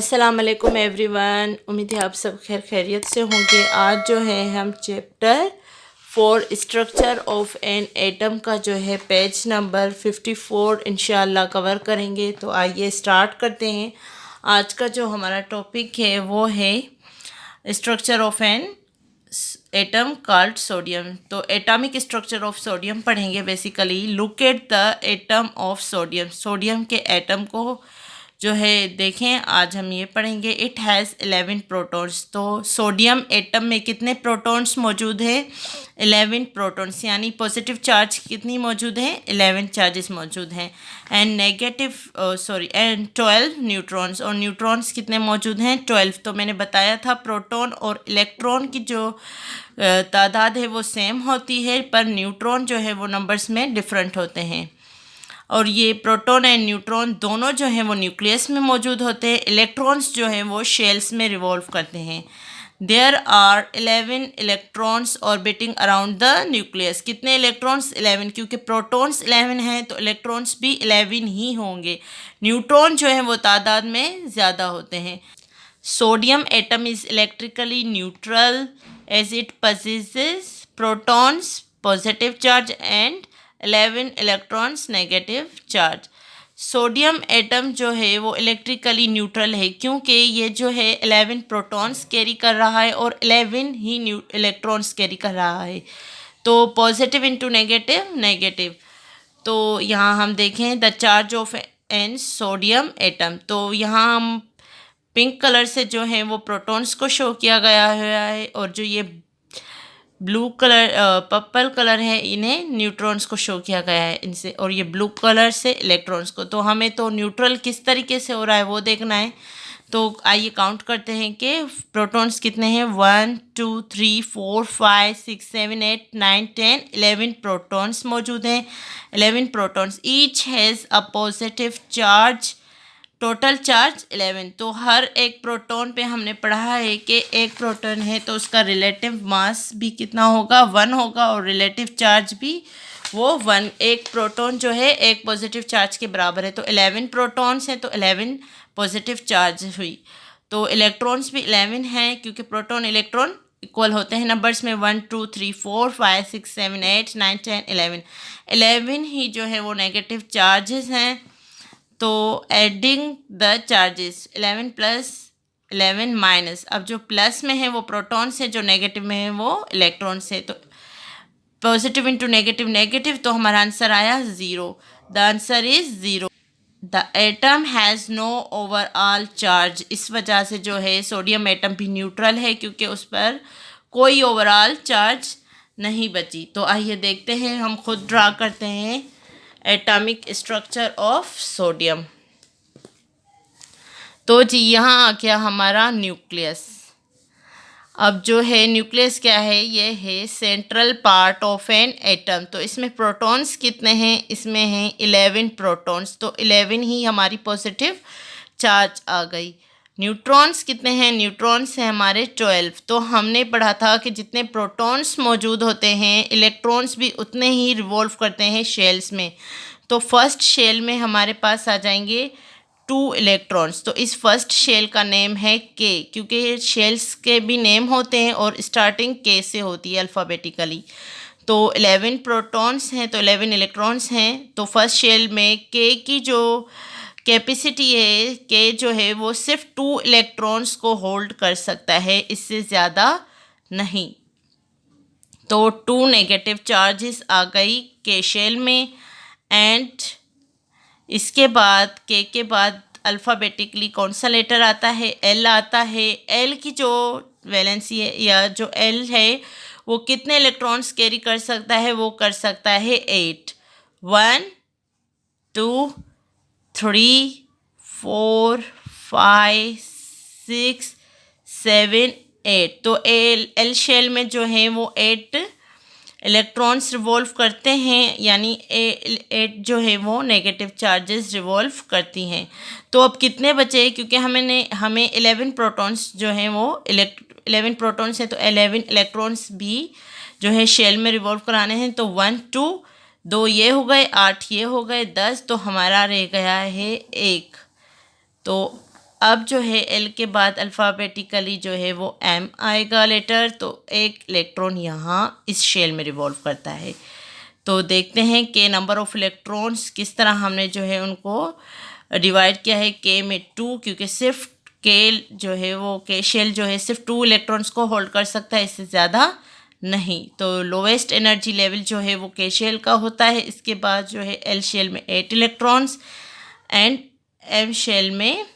अस्सलाम वालेकुम एवरीवन। उम्मीद है आप सब खैर खैरियत से होंगे। आज जो है हम chapter 4 structure of an atom का जो है पेज नंबर 54 इंशाल्लाह कवर करेंगे। तो आइए स्टार्ट करते हैं। आज का जो हमारा टॉपिक है वो है structure of an atom called sodium. तो एटॉमिक स्ट्रक्चर ऑफ सोडियम पढ़ेंगे। Basically look at the atom of sodium. Sodium के एटम को जो है देखें, आज हम ये पढ़ेंगे। It has 11 protons. तो सोडियम एटम में कितने प्रोटॉन्स मौजूद है? 11 प्रोटॉन्स, यानी पॉजिटिव चार्ज कितनी मौजूद है? 11 चार्जेस मौजूद हैं। And and 12 neutrons. और न्यूट्रॉन्स कितने मौजूद हैं? 12। तो मैंने बताया था प्रोटॉन और इलेक्ट्रॉन की जो तादाद है वो सेम होती है, पर न्यूट्रॉन जो है वो नंबर्स में डिफरेंट होते हैं। और ये प्रोटॉन एंड न्यूट्रॉन दोनों जो हैं वो न्यूक्लियस में मौजूद होते हैं। इलेक्ट्रॉन्स जो हैं वो शेल्स में रिवॉल्व करते हैं। There are 11 electrons orbiting around the nucleus. कितने इलेक्ट्रॉन्स? 11, क्योंकि प्रोटॉन्स 11 हैं तो इलेक्ट्रॉन्स भी 11 ही होंगे। न्यूट्रॉन जो है वो तादाद में ज़्यादा होते हैं। Sodium atom is electrically neutral as it possesses protons positive charge and 11 electrons negative charge. Sodium atom जो है वो इलेक्ट्रिकली न्यूट्रल है, क्योंकि ये जो है 11 प्रोटॉन्स कैरी कर रहा है और 11 ही इलेक्ट्रॉन्स कैरी कर रहा है। तो पॉजिटिव इंटू नेगेटिव नेगेटिव। तो यहाँ हम देखें the charge of an sodium atom. तो यहाँ हम पिंक कलर से जो है वो प्रोटॉन्स को शो किया गया है, और जो ये ब्लू कलर पर्पल कलर है इन्हें न्यूट्रॉन्स को शो किया गया है इनसे, और ये ब्लू कलर से इलेक्ट्रॉन्स को। तो हमें तो न्यूट्रल किस तरीके से हो रहा है वो देखना है। तो आइए काउंट करते हैं कि प्रोटॉन्स कितने हैं। 1 2 3 4 5 6 7 8 9 10 11 प्रोटॉन्स मौजूद हैं। 11 protons each has a positive charge. Total charge 11। तो हर एक प्रोटॉन पे हमने पढ़ा है कि एक प्रोटॉन है तो उसका रिलेटिव मास भी कितना होगा? 1 होगा, और रिलेटिव चार्ज भी वो 1। एक प्रोटॉन जो है एक पॉजिटिव चार्ज के बराबर है। तो 11 प्रोटॉन्स हैं तो 11 पॉजिटिव चार्ज हुई। तो इलेक्ट्रॉन्स भी 11 हैं, क्योंकि प्रोटॉन इलेक्ट्रॉन इक्वल होते हैं नंबर्स में। 1 2 3 4 5 6 7 8 9 10 11। 11 ही जो है वो नेगेटिव चार्जेस हैं। तो adding the charges 11 plus 11 minus, अब जो प्लस में है वो प्रोटॉन्स है, जो नेगेटिव में है वो इलेक्ट्रॉन्स है। तो पॉजिटिव इंटू नेगेटिव नेगेटिव, तो हमारा आंसर आया 0। The answer is 0। The atom has no overall charge. इस वजह से जो है सोडियम एटम भी न्यूट्रल है, क्योंकि उस पर कोई ओवरऑल चार्ज नहीं बची। तो आइए देखते हैं, हम खुद ड्रा करते हैं एटॉमिक स्ट्रक्चर ऑफ सोडियम। तो जी यहाँ आ गया हमारा न्यूक्लियस। अब जो है न्यूक्लियस क्या है? ये है central part of an atom. तो इसमें प्रोटॉन्स कितने हैं? इसमें हैं 11 प्रोटॉन्स। तो 11 ही हमारी पॉजिटिव चार्ज आ गई। न्यूट्रॉन्स कितने हैं? न्यूट्रॉन्स हैं हमारे 12। तो हमने पढ़ा था कि जितने प्रोटॉन्स मौजूद होते हैं इलेक्ट्रॉन्स भी उतने ही रिवॉल्व करते हैं शेल्स में। तो फर्स्ट शेल में हमारे पास आ जाएंगे 2 इलेक्ट्रॉन्स। तो इस फर्स्ट शेल का नेम है के, क्योंकि शेल्स के भी नेम होते हैं और स्टार्टिंग के से होती है अल्फ़ाबेटिकली। तो 11 प्रोटॉन्स हैं तो 11 इलेक्ट्रॉन्स हैं। तो फर्स्ट शेल में के की जो कैपेसिटी है, के जो है वो सिर्फ 2 इलेक्ट्रॉन्स को होल्ड कर सकता है, इससे ज़्यादा नहीं। तो 2 नेगेटिव चार्जेस आ गई के शेल में। एंड इसके बाद के बाद अल्फ़ाबेटिकली कौन सा लेटर आता है? एल आता है। एल की जो वैलेंसी है या जो एल है वो कितने इलेक्ट्रॉन्स कैरी कर सकता है? वो कर सकता है 8। 1 2 3 4 5 6 7 8। तो एल शेल में जो है वो 8 इलेक्ट्रॉन्स रिवॉल्व करते हैं, यानी 8 जो है वो नेगेटिव चार्जेस रिवॉल्व करती हैं। तो अब कितने बचे? क्योंकि हमें 11 प्रोटॉन्स जो हैं वो 11 प्रोटॉन्स हैं तो 11 इलेक्ट्रॉन्स भी जो है शेल में रिवॉल्व कराने हैं। तो 1 2 2 ये हो गए, 8 ये हो गए, 10। तो हमारा रह गया है 1। तो अब जो है एल के बाद अल्फ़ाबेटिकली जो है वो एम आएगा लेटर, तो एक इलेक्ट्रॉन यहाँ इस शेल में रिवॉल्व करता है। तो देखते हैं कि नंबर ऑफ़ इलेक्ट्रॉन्स किस तरह हमने जो है उनको डिवाइड किया है। के में 2, क्योंकि सिर्फ के जो है वो के शेल जो है सिर्फ 2 इलेक्ट्रॉन्स को होल्ड कर सकता है, इससे ज़्यादा नहीं। तो लोवेस्ट एनर्जी लेवल जो है वो के शेल का होता है। इसके बाद जो है एल शेल में 8 इलेक्ट्रॉन्स एंड एम शेल में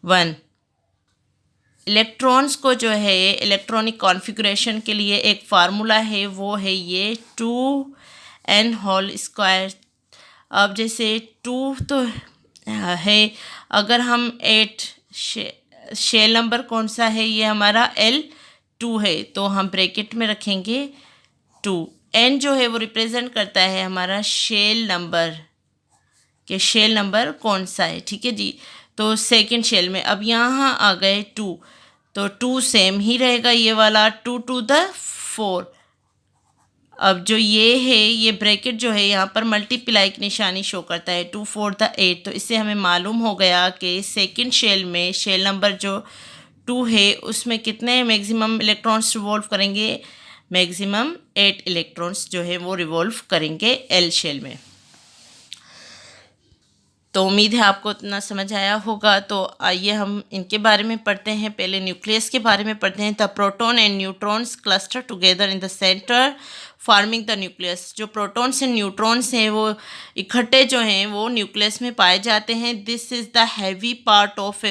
1। इलेक्ट्रॉन्स को जो है इलेक्ट्रॉनिक कॉन्फ़िगरेशन के लिए एक फार्मूला है, वो है ये 2n²। अब जैसे 2 तो है, अगर हम 8 शेल नंबर कौन सा है, ये हमारा L2 है, तो हम ब्रैकेट में रखेंगे 2। n जो है वो रिप्रेजेंट करता है हमारा शेल नंबर, कि शेल नंबर कौन सा है, ठीक है जी। तो सेकंड शेल में अब यहाँ आ गए 2, तो 2 सेम ही रहेगा ये वाला, 2 to the 4। अब जो ये है, ये ब्रैकेट जो है यहाँ पर मल्टीप्लाई की निशानी शो करता है, 2 4 the 8। तो इससे हमें मालूम हो गया कि सेकंड शेल में शेल नंबर जो 2 है उसमें कितने मैक्सिमम इलेक्ट्रॉन्स रिवॉल्व करेंगे, मैक्सिमम 8 इलेक्ट्रॉन्स जो है वो रिवॉल्व करेंगे एल शेल में। तो उम्मीद है आपको इतना समझ आया होगा। तो आइए हम इनके बारे में पढ़ते हैं। पहले न्यूक्लियस के बारे में पढ़ते हैं। The proton and neutrons cluster together in the centre forming the nucleus. जो प्रोटॉन्स एंड न्यूट्रॉन्स हैं वो इकट्ठे जो हैं वो न्यूक्लियस में पाए जाते हैं। This is the heavy part of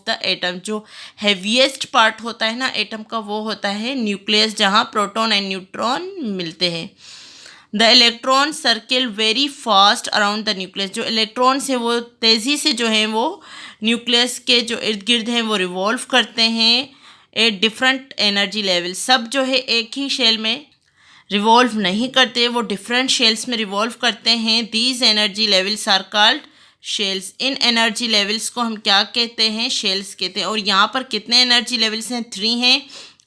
the atom. जो हैवीएस्ट पार्ट होता है ना एटम का, वो होता है न्यूक्लियस, जहाँ प्रोटॉन एंड न्यूट्रॉन मिलते हैं। The electron circle very fast around the nucleus. जो इलेक्ट्रॉन्स हैं वो तेज़ी से जो हैं वो न्यूक्लियस के जो इर्द गिर्द हैं वो रिवॉल्व करते हैं एट डिफरेंट एनर्जी लेवल। सब जो है एक ही शेल में रिवॉल्व नहीं करते, वो डिफरेंट शेल्स में रिवॉल्व करते हैं। These energy levels are called shells. इन एनर्जी लेवल्स को हम क्या कहते हैं, शेल्स कहते हैं। और यहाँ पर कितने एनर्जी लेवल्स हैं, 3 हैं।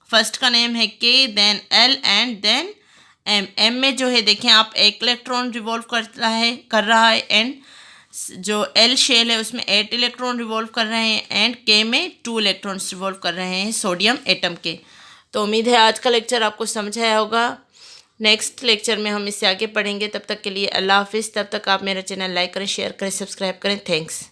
फर्स्ट का नेम है K, then L and then M. M में जो है देखें आप, एक इलेक्ट्रॉन रिवॉल्व कर रहा है एंड जो एल शेल है उसमें 8 इलेक्ट्रॉन रिवॉल्व कर रहे हैं एंड के में 2 इलेक्ट्रॉन्स रिवॉल्व कर रहे हैं सोडियम एटम के। तो उम्मीद है आज का लेक्चर आपको समझ आया होगा। नेक्स्ट लेक्चर में हम इससे आगे पढ़ेंगे। तब तक के लिए अल्लाह हाफिज़। तब तक आप मेरा चैनल लाइक करें, शेयर करें, सब्सक्राइब करें। थैंक्स।